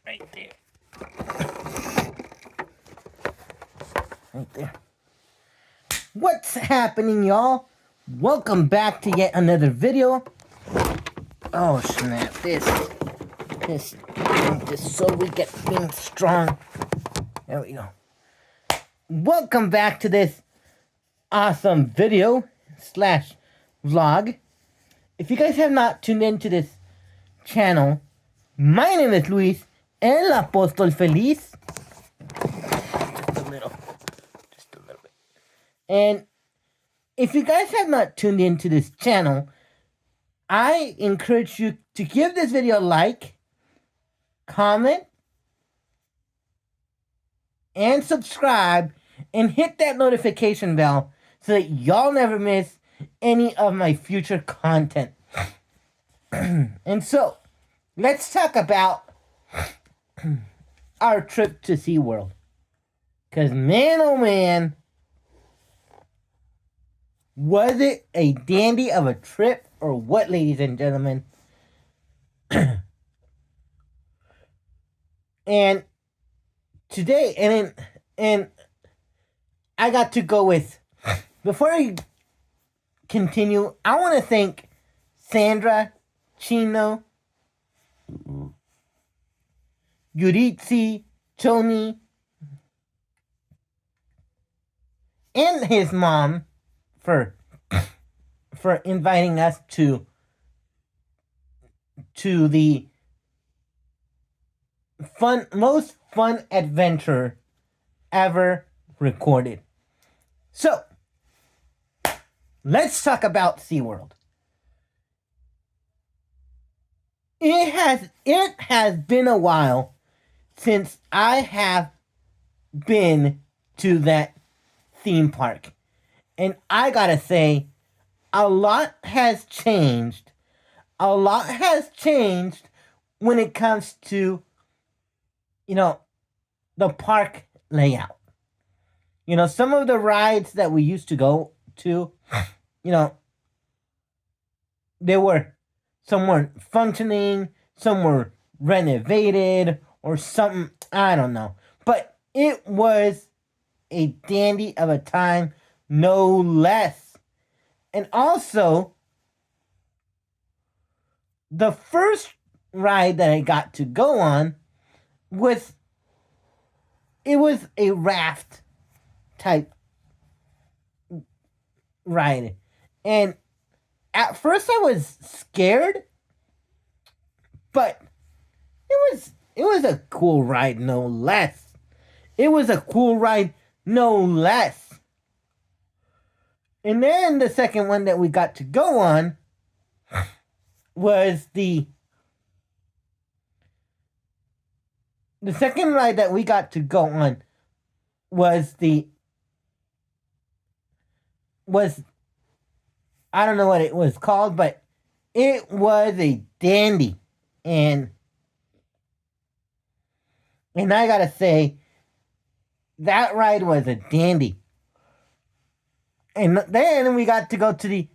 Right there. Right there. What's happening, y'all? Welcome back to yet another video. Oh snap! This, so we get things strong. There we go. Welcome back to this awesome video slash vlog. If you guys have not tuned into this channel, my name is Luis, el Apóstol Feliz. Just a little bit. And if you guys have not tuned into this channel, I encourage you to give this video a like, comment, and subscribe, and hit that notification bell so that y'all never miss any of my future content. And so, let's talk about our trip to SeaWorld. Because man, oh man, was it a dandy of a trip or what, ladies and gentlemen? And today, and I got to go with, before I continue, I want to thank Sandra, Chino, Yuritsi, Tony, and his mom for inviting us to the most fun adventure ever recorded. So, let's talk about SeaWorld. It has been a while since I have been to that theme park. And I gotta say, a lot has changed. A lot has changed when it comes to, the park layout. Some of the rides that we used to go to, some weren't functioning, some were renovated, or something, I don't know. But it was a dandy of a time, no less. And also, the first ride that I got to go on was a raft type ride. And at first I was scared, but it was a cool ride, no less. It was a cool ride, no less. And then the second one that we got to go on was the second ride that we got to go on was I don't know what it was called, but it was a dandy. And I gotta say, that ride was a dandy. And then we got to go to the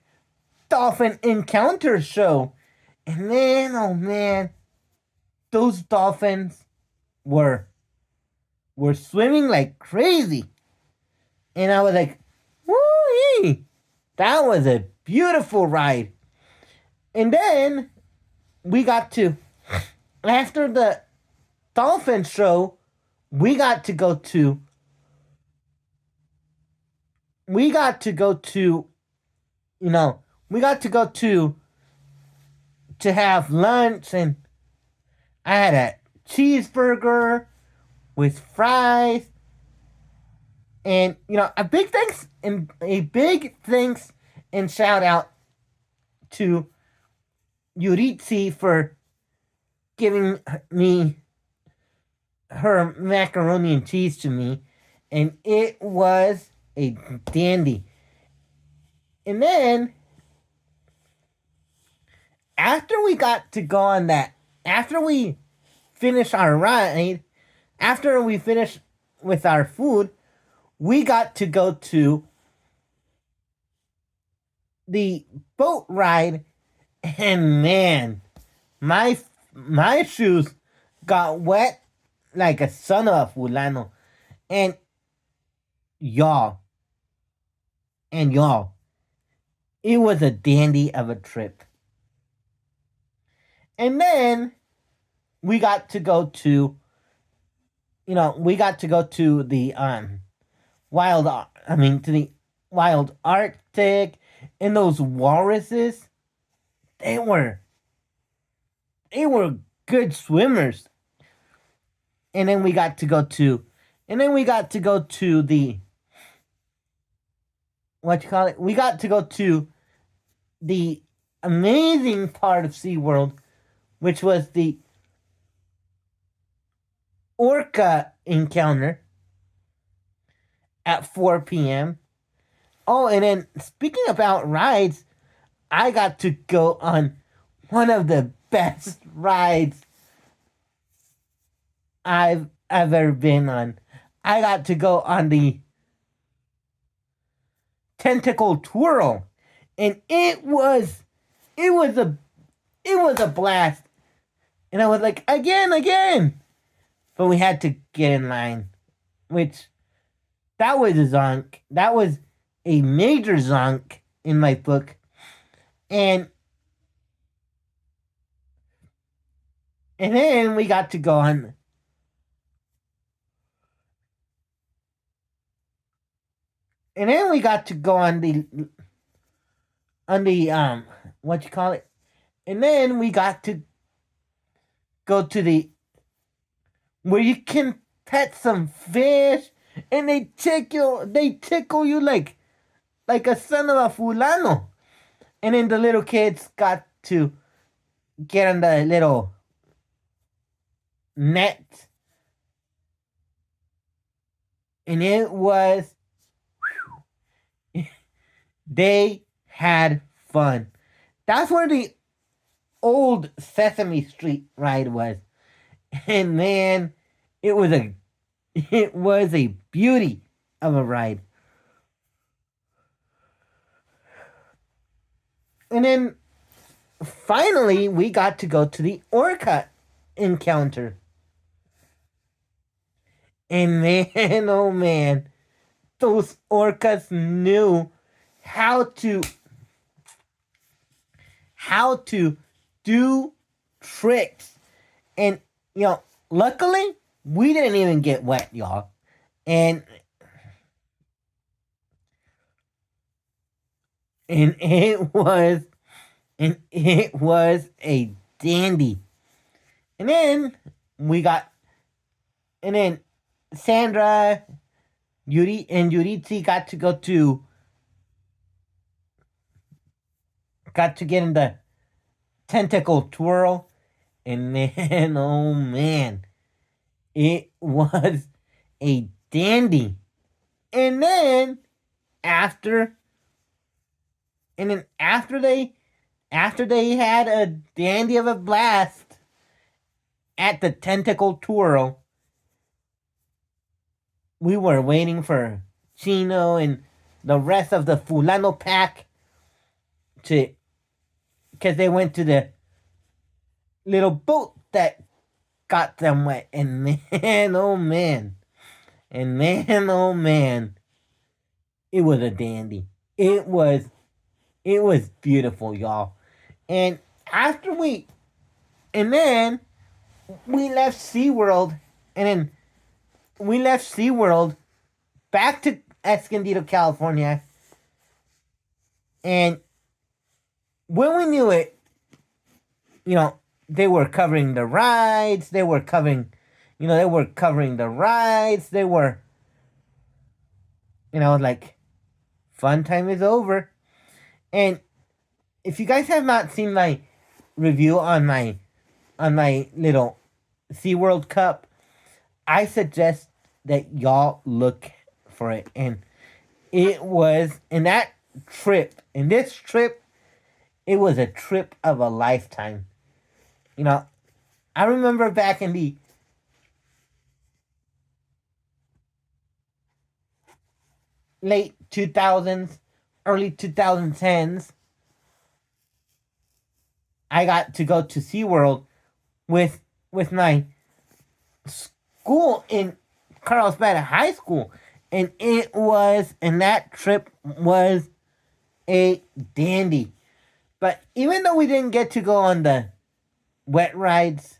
Dolphin Encounter show. And man, oh man, those dolphins were swimming like crazy. And I was like, woo-hee! That was a beautiful ride. And then we got to, after the dolphin show, we got to go to have lunch, and I had a cheeseburger with fries. And a big thanks and shout out to Yuritsi for giving me her macaroni and cheese to me, and it was a dandy. And then after we got to go on that, after we finished our ride, after we finished with our food, we got to go to the boat ride, and man, my shoes got wet like a son of a fulano. And y'all, y'all, it was a dandy of a trip. And then we got to go to, we got to go to the to the wild Arctic, and those walruses, they were they were good swimmers. And then we got to go to the, what you call it? We got to go to the amazing part of SeaWorld, which was the orca encounter at 4 p.m. Oh, and then speaking about rides, I got to go on one of the best rides I've ever been on. I got to go on the tentacle twirl, and it was a blast. And I was like, again, but we had to get in line, which that was a zonk. That was a major zonk in my book, and then we got to go on. And then we got to go on the what you call it? And then we got to go to the, where you can pet some fish, and they tickle you like a son of a fulano. And then the little kids got to get on the little net, and it was, they had fun. That's where the old Sesame Street ride was. And man, it was a it was a beauty of a ride. And then finally we got to go to the orca encounter. And man, oh man, those orcas knew how to do tricks. And luckily we didn't even get wet, y'all. And and it was a dandy. And then we got and then Sandra, Yuri, and Yuritsi got to get in the tentacle twirl. And man, oh man, it was a dandy. And then after after they had a dandy of a blast at the tentacle twirl, we were waiting for Chino and the rest of the Fulano pack to, because they went to the little boat that got them wet. And man, oh man, oh man, it was a dandy. It was beautiful, y'all. And after and then we left SeaWorld, and then we left SeaWorld back to Escondido, California. And when we knew it, they were covering the rides. They were covering the rides. They were, like, fun time is over. And if you guys have not seen my review on my little SeaWorld cup, I suggest that y'all look for it. And it was, in this trip, it was a trip of a lifetime. I remember back in the late 2000s, early 2010s, I got to go to SeaWorld with my school in Carlsbad High School, and that trip was a dandy. But even though we didn't get to go on the wet rides,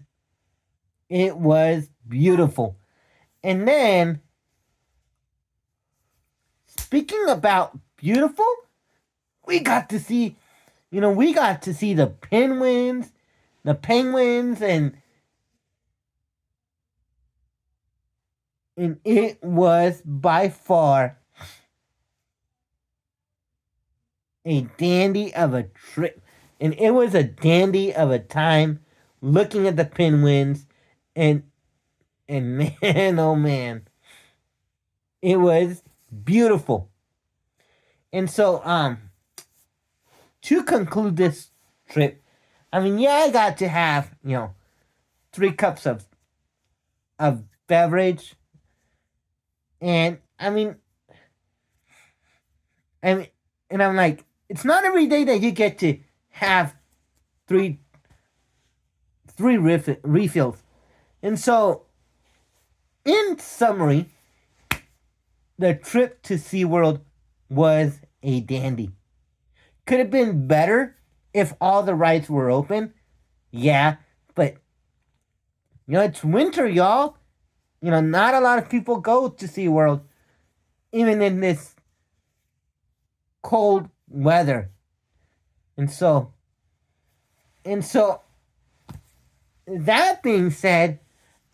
it was beautiful. And then, speaking about beautiful, we got to see, the penguins, and it was by far a dandy of a trip. And it was a dandy of a time looking at the penguins, and man, oh man, it was beautiful. And so, to conclude this trip, I mean, yeah, I got to have 3 cups of beverage, and and I'm like, it's not every day that you get to have three refills, and so, in summary, the trip to SeaWorld was a dandy. Could have been better if all the rides were open. Yeah, but it's winter, y'all. Not a lot of people go to SeaWorld, even in this cold weather. And so, that being said,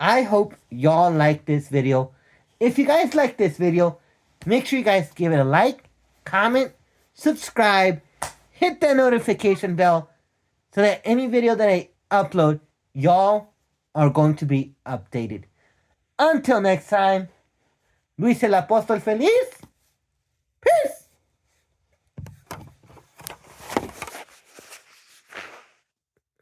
I hope y'all like this video. If you guys like this video, make sure you guys give it a like, comment, subscribe, hit that notification bell so that any video that I upload, y'all are going to be updated. Until next time, Luis el Apóstol Feliz.